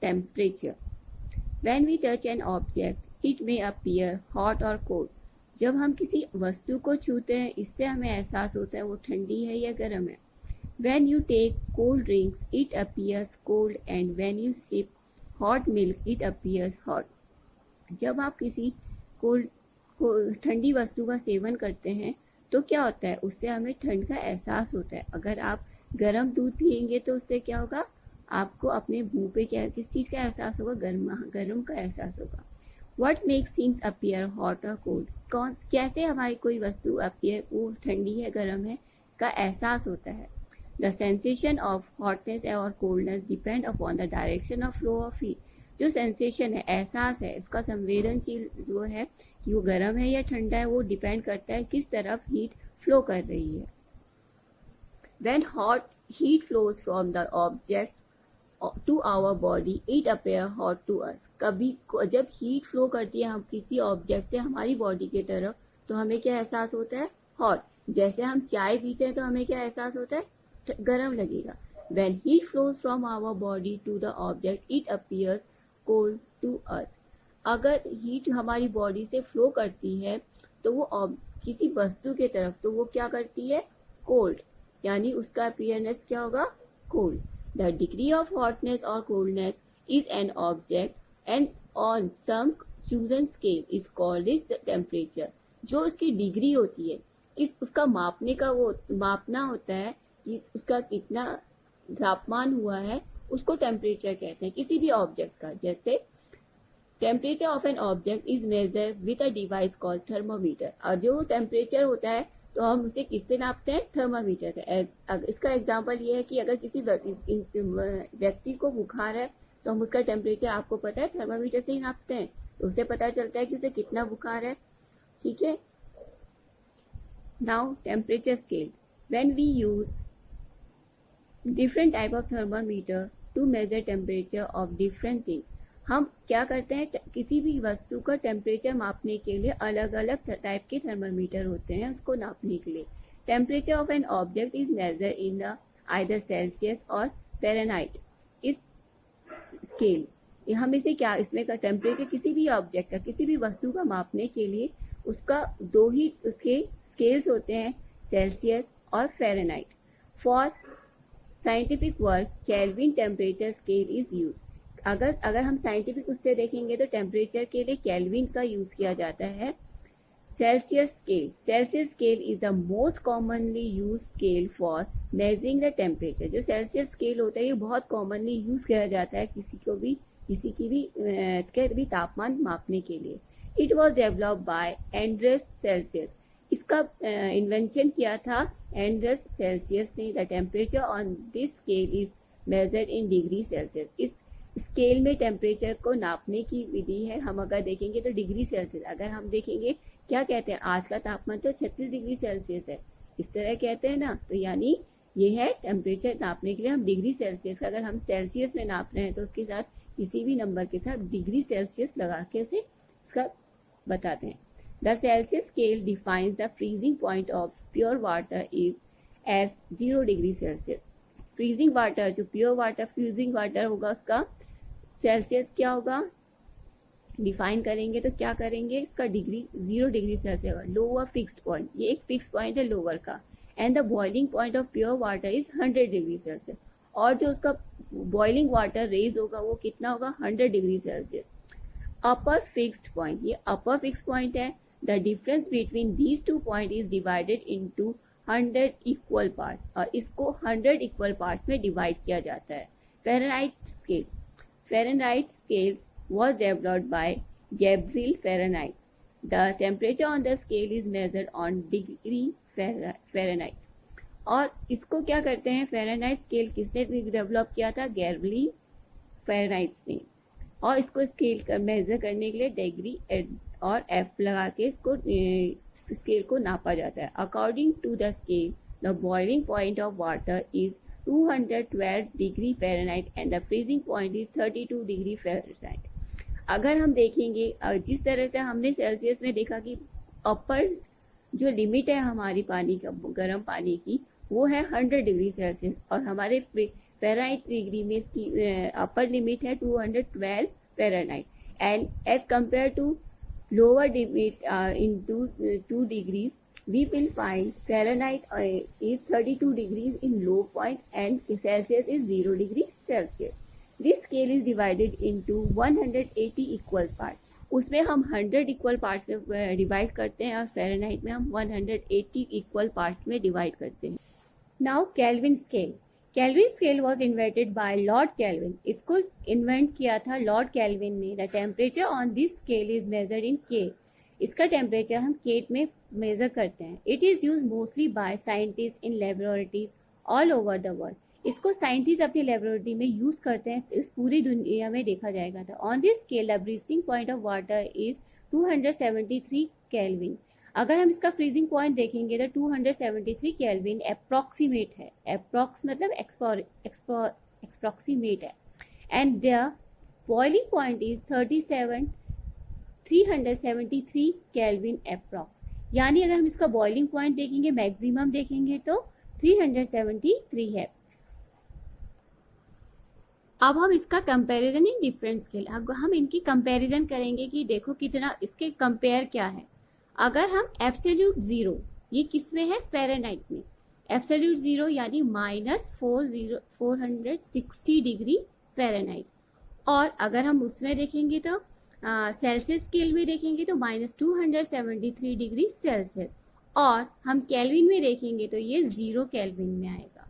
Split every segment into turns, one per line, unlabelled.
temperature. When we touch an object, it may appear hot or cold. जब हम किसी वस्तु को छूते हैं, इससे हमें एहसास होता है वो ठंडी है या गर्म है. When you take cold drinks, it appears cold, and when you sip hot milk, it appears hot. जब आप किसी ठंडी वस्तु का सेवन करते हैं तो क्या होता है, उससे हमें ठंड का एहसास होता है. अगर आप गर्म दूध पियेंगे तो उससे क्या होगा, आपको अपने मुंह पे किस चीज़ का एहसास होगा, गर्म का एहसास होगा. What makes things appear hot or cold? कैसे हमारी कोई वस्तु अपीयर वो ठंडी है गर्म है का एहसास होता है. The sensation of hotness or coldness depend upon the direction of flow of heat. जो सेंसेशन है, एहसास है, उसका संवेदनशील जो है कि वो गर्म है या ठंडा है, वो डिपेंड करता है किस तरफ हीट फ्लो कर रही है. When hot heat flows from the object to our body, it appear hot to us. कभी जब हीट फ्लो करती है हम किसी ऑब्जेक्ट से हमारी बॉडी की तरफ, तो हमें क्या एहसास होता है, हॉट. जैसे हम चाय पीते हैं तो हमें क्या एहसास होता है, गर्म लगेगा. When heat flows from our body to the object, it appears cold to us. अगर हीट हमारी बॉडी से फ्लो करती है तो वो किसी वस्तु के तरफ, तो वो क्या करती है, कोल्ड, यानी उसका अपीयरनेस क्या होगा, cold. The degree of hotness or coldness is an object and on some chosen scale is called is the temperature. जो उसकी डिग्री होती है, उसका मापने का वो मापना होता है कि उसका कितना तापमान हुआ है, उसको टेम्परेचर कहते हैं किसी भी ऑब्जेक्ट का. जैसे temperature of an object is measured with a device called thermometer. और जो टेम्परेचर होता है तो हम उसे किससे नापते हैं, थर्मामीटर से. इसका एग्जांपल ये है कि अगर किसी व्यक्ति को बुखार है तो हम उसका टेम्परेचर, आपको पता है, थर्मामीटर से ही नापते हैं, तो उसे पता चलता है कि उसे कितना बुखार है. ठीक है. Now temperature scale. When we use different type of thermometer to measure temperature of different thing, हम क्या करते हैं, किसी भी वस्तु का टेम्परेचर मापने के लिए अलग अलग टाइप के थर्मामीटर होते हैं उसको नापने के लिए. Temperature of an object is measure in the either Celsius और फ़ारेनहाइट. इस स्केल हम इसे क्या, इसमें का टेम्परेचर किसी भी ऑब्जेक्ट का, किसी भी वस्तु का मापने के लिए उसका दो ही उसके स्केल्स होते हैं, सेल्सियस और Fahrenheit. For scientific work kelvin temperature scale is use. अगर हम साइंटिफिक उससे देखेंगे तो टेम्परेचर के लिए केल्विन का यूज किया जाता है. Celsius scale. Celsius scale is the most commonly use scale for measuring the temperature. जो सेल्सियस स्केल होता है ये बहुत कॉमनली यूज किया जाता है किसी की भी तापमान मापने के लिए. It was developed by Anders Celsius. इसका इन्वेंशन किया था एंड्रस सेल्सियस ने. The temperature on this scale is measured in degree Celsius. इस स्केल में टेम्परेचर को नापने की विधि है, हम अगर देखेंगे तो डिग्री सेल्सियस. अगर हम देखेंगे क्या कहते हैं, आज का तापमान तो 36 डिग्री सेल्सियस है, इस तरह कहते हैं ना, तो यानी ये है टेम्परेचर नापने के लिए हम डिग्री सेल्सियस. अगर हम सेल्सियस में नाप रहे हैं तो उसके साथ किसी भी नंबर के साथ डिग्री सेल्सियस लगा के उसे इसका बताते हैं. The Celsius scale defines the freezing point of pure water is as 0 degree Celsius. Freezing water, जो प्योर वाटर फ्रीजिंग वाटर होगा उसका सेल्सियस क्या होगा, डिफाइन करेंगे तो क्या करेंगे, इसका डिग्री 0 डिग्री सेल्सियस होगा. लोअर फिक्स्ड पॉइंट, ये एक फिक्स पॉइंट है लोअर का. And the boiling point of pure water is 100 degree Celsius. और जो उसका बॉइलिंग वाटर रेज होगा वो कितना होगा, 100 डिग्री सेल्सियस. अपर फिक्स्ड पॉइंट, ये अपर फिक्स पॉइंट है. The difference between these two point is divided into 100 equal parts. और इसको 100 इक्वल पार्ट्स में डिवाइड किया जाता है. Fahrenheit scale. Fahrenheit scale was developed by Gabriel Fahrenheit. The temperature on the scale is measured on degree Fahrenheit. और इसको क्या करते हैं, फ़ारेनहाइट स्केल किसने डेवलप किया था, गैब्रियल फ़ारेनहाइट ने. और इसको स्केल मेजर करने के लिए डिग्री और एफ लगा के इसको स्केल को नापा जाता है. According to the scale the boiling point of water is 212 degree Fahrenheit and the freezing point is 32 degree Fahrenheit. अगर हम देखेंगे जिस तरह से हमने सेल्सियस में देखा कि अपर जो लिमिट है हमारी पानी का, गर्म पानी की, वो है 100 डिग्री सेल्सियस, और हमारे फ़ारेनहाइट डिग्री में इसकी अपर लिमिट है 212 Fahrenheit, and as compare to lower limit in 2 degrees, we will find Fahrenheit is 32 degrees in low point and Celsius is 0 degrees Celsius. This scale is divided into 180 equal parts. उसमें हम 100 equal parts में divide करते हैं और Fahrenheit में हम 180 equal parts में divide करते हैं. Now kelvin scale. Kelvin scale was invented by Lord kelvin. इसको इन्वेंट किया था लॉर्ड केल्विन ने. The temperature on this scale is measured इन के. इसका टेम्परेचर हम केट में मेजर करते हैं. It is use mostly by scientist in laboratories all over the world. इसको साइंटिस्ट अपनी लेबोरेटरी में यूज करते हैं. इस पूरी दुनिया में देखा जाएगा था. On this scale the freezing point of water is 273 kelvin. अगर हम इसका फ्रीजिंग पॉइंट देखेंगे तो 273 केल्विन अप्रॉक्सीमेट है. अप्रॉक्स मतलब एक्सप्रॉक्सीमेट है. And the boiling point is 373 kelvin approx. यानी अगर हम इसका बॉइलिंग पॉइंट देखेंगे, मैक्सिमम देखेंगे तो 373 है. अब हम इसका कंपैरिजन इन डिफरेंट स्केल. अब हम इनकी कंपैरिजन करेंगे कि देखो कितना इसके कंपेयर क्या है. अगर हम एब्सोल्यूट जीरो, ये किस में है? फ़ारेनहाइट में. एब्सोल्यूट जीरो यानी -460 डिग्री फ़ारेनहाइट. और अगर हम उसमें देखेंगे तो सेल्सियस स्केल में देखेंगे तो -273 डिग्री सेल्सियस. और हम केल्विन में देखेंगे तो ये 0 केल्विन में आएगा.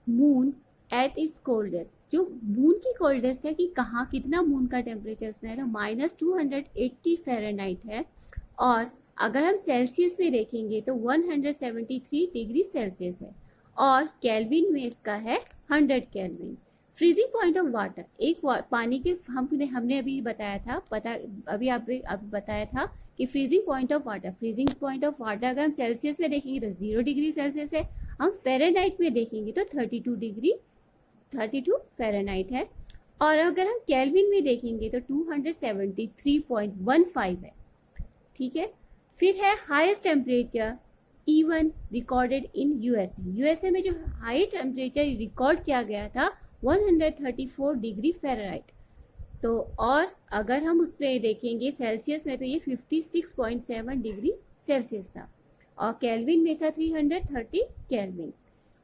Moon at its coldest. जो मून की कोल्डेस्ट है कि कहाँ कितना मून का टेम्परेचर उसमें है तो -280 फ़ारेनहाइट है. और अगर हम सेल्सियस में देखेंगे तो 173 डिग्री सेल्सियस है. और केल्विन में इसका है 100 kelvin. Freezing point of water. एक पानी के हमने अभी बताया था अभी बताया था कि फ्रीजिंग पॉइंट ऑफ वाटर अगर हम सेल्सियस में देखेंगे तो 0 डिग्री सेल्सियस है. हम फ़ारेनहाइट में देखेंगे तो 32 फ़ारेनहाइट है. और अगर हम केल्विन में देखेंगे तो 273.15 है. ठीक है. फिर है highest temperature E1 recorded in USA में जो हाई टेम्परेचर रिकॉर्ड किया गया था 134 डिग्री फ़ारेनहाइट. तो और अगर हम उसमें देखेंगे सेल्सियस में तो ये 56.7 डिग्री सेल्सियस था. और केल्विन में था 330 kelvin.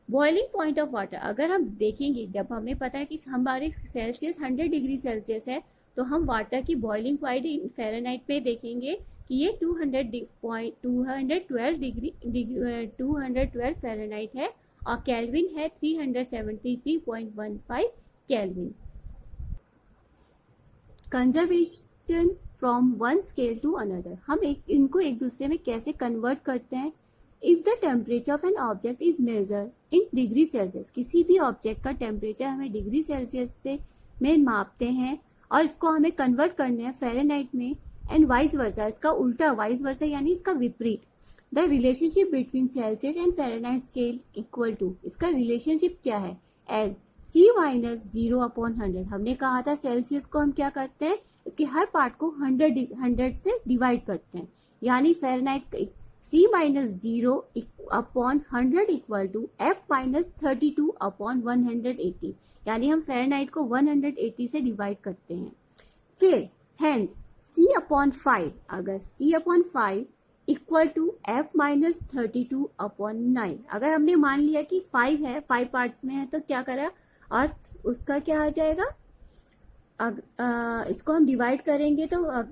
Boiling point of water. अगर हम देखेंगे, जब हमें पता है कि हमारे सेल्सियस 100 डिग्री सेल्सियस है तो हम वाटर की बॉइलिंग पॉइंट फ़ारेनहाइट में देखेंगे कि ये 212 फ़ारेनहाइट है. और केल्विन है 373.15 kelvin. Conservation from one scale to another. हम इनको एक दूसरे में कैसे कन्वर्ट करते हैं. If the temperature of an object is measure in degree Celsius. किसी भी ऑब्जेक्ट का टेम्परेचर हमें डिग्री सेल्सियस से में मापते हैं और इसको हमें कन्वर्ट करना है फ़ारेनहाइट में. एंड वाइस वर्सा, इसका उल्टा वाइस वर्सा यानी इसका विपरीत. The relationship between Celsius and Fahrenheit scales equal to. इसका रिलेशनशिप क्या है? L C-0/100. हमने कहा था सेल्सियस को हम क्या करते हैं, इसके हर पार्ट को 100 से डिवाइड करते हैं. यानी Fahrenheit C-0/100 equal to F-32/180. यानी हम फ़ारेनहाइट को 180 से डिवाइड करते हैं. फिर हेंस C/5. अगर C/5 इक्वल टू F-32/9. अगर हमने मान लिया कि 5 है, 5 पार्ट्स में है तो क्या करा, और उसका क्या आ जाएगा, इसको हम डिवाइड करेंगे तो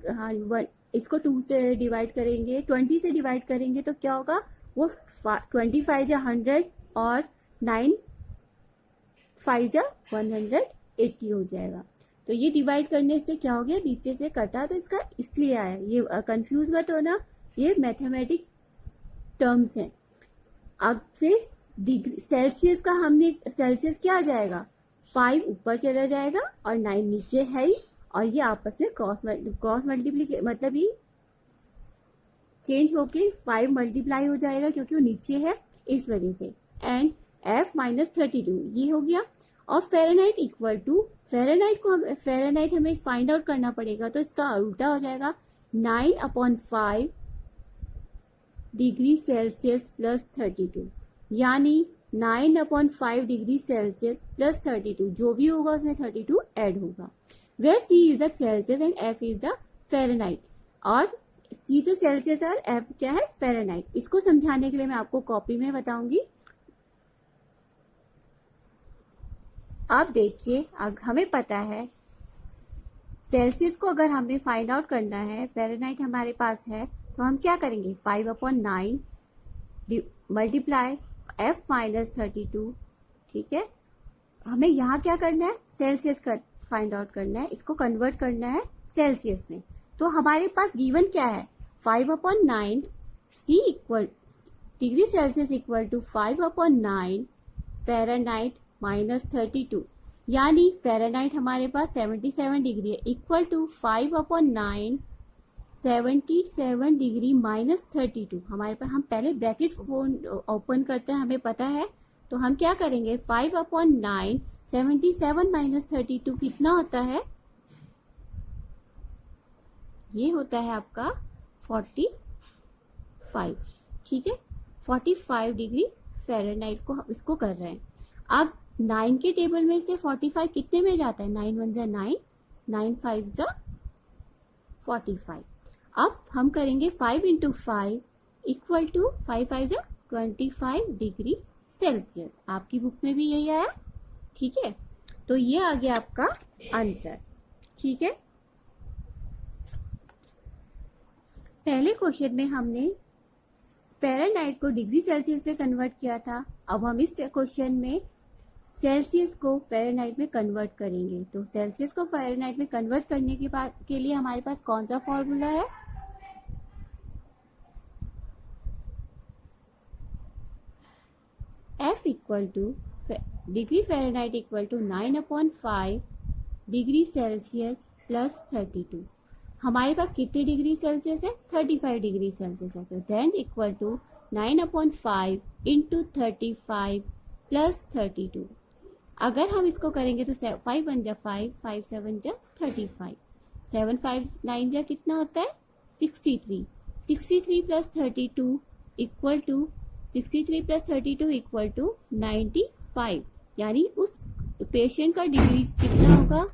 इसको 2 से डिवाइड करेंगे, 20 से डिवाइड करेंगे तो क्या होगा, वो 25 जा 100 और 9 5 जा 180 हो जाएगा. तो ये डिवाइड करने से क्या हो गया, नीचे से कटा तो इसका इसलिए आया. ये कंफ्यूज मत होना, ये मैथमेटिक टर्म्स हैं. अब फिर डिग्री सेल्सियस का हमने सेल्सियस क्या आ जाएगा, 5 ऊपर चला जाएगा और 9 नीचे है ही. और ये आपस में क्रॉस मल्टीप्ली मतलब ये चेंज होके 5 मल्टीप्लाई हो जाएगा क्योंकि वो नीचे है इस वजह से. एंड F-32 ये हो गया. और फ़ारेनहाइट इक्वल टू फ़ारेनहाइट हमें फाइंड आउट करना पड़ेगा तो इसका उल्टा हो जाएगा 9/5 डिग्री सेल्सियस प्लस 32. यानी 9/5 डिग्री सेल्सियस प्लस 32, जो भी होगा उसमें 32 ऐड होगा। वे C is the Celsius and F is the Fahrenheit. और C तो सेल्सियस और F क्या है, फ़ारेनहाइट। इसको समझाने के लिए मैं आपको कॉपी में बताऊंगी। अब देखिए, अब हमें पता है सेल्सियस को अगर हमें फाइंड आउट करना है, फ़ारेनहाइट हमारे पास है, तो हम क्या करेंगे, 5/9 मल्टीप्लाई F माइनस 32। ठीक है, हमें यहाँ क्या करना है, सेल्सियस का फाइंड आउट करना है, इसको कन्वर्ट करना है सेल्सियस में। तो हमारे पास गिवन क्या है, 5/9 C equal degree Celsius equal to 5/9 Fahrenheit minus 32, यानी फ़ारेनहाइट हमारे पास 77 डिग्री है, इक्वल टू 5/9 77 डिग्री माइनस 32। हमारे पास, हम पहले ब्रैकेट ओपन करते हैं, हमें पता है, तो हम क्या करेंगे, 5/9 77 माइनस 32 कितना होता है, ये होता है आपका 45। ठीक है, 45 डिग्री फ़ारेनहाइट को इसको कर रहे हैं। अब 9 के टेबल में से 45 कितने में जाता है, 9 1 जा 9, 9 5 जा 45। अब हम करेंगे 5 इंटू 5 इक्वल टू 5 5 जा 25 डिग्री सेल्सियस। आपकी बुक में भी यही आया। ठीक है, तो ये आ गया आपका आंसर। ठीक है, पहले क्वेश्चन में हमने फ़ारेनहाइट को डिग्री सेल्सियस में कन्वर्ट किया था। अब हम इस क्वेश्चन में सेल्सियस को फ़ारेनहाइट में कन्वर्ट करेंगे। तो सेल्सियस को फ़ारेनहाइट में कन्वर्ट करने के लिए हमारे पास कौन सा फॉर्मूला है, F equal to degree Fahrenheit equal to 9/5 degree Celsius plus 32। हमारे पास कितनी डिग्री सेल्सियस है, 35 डिग्री सेल्सियस है, तो then equal to 9/5 into 35 plus 32। अगर हम इसको करेंगे तो 5 1 जा 5, 5 7 जा 35, 7 5 9 जा कितना होता है, 63। 63 plus 32 equal to 63 plus 32 equal to 95, यानी उस पेशेंट का डिग्री कितना होगा,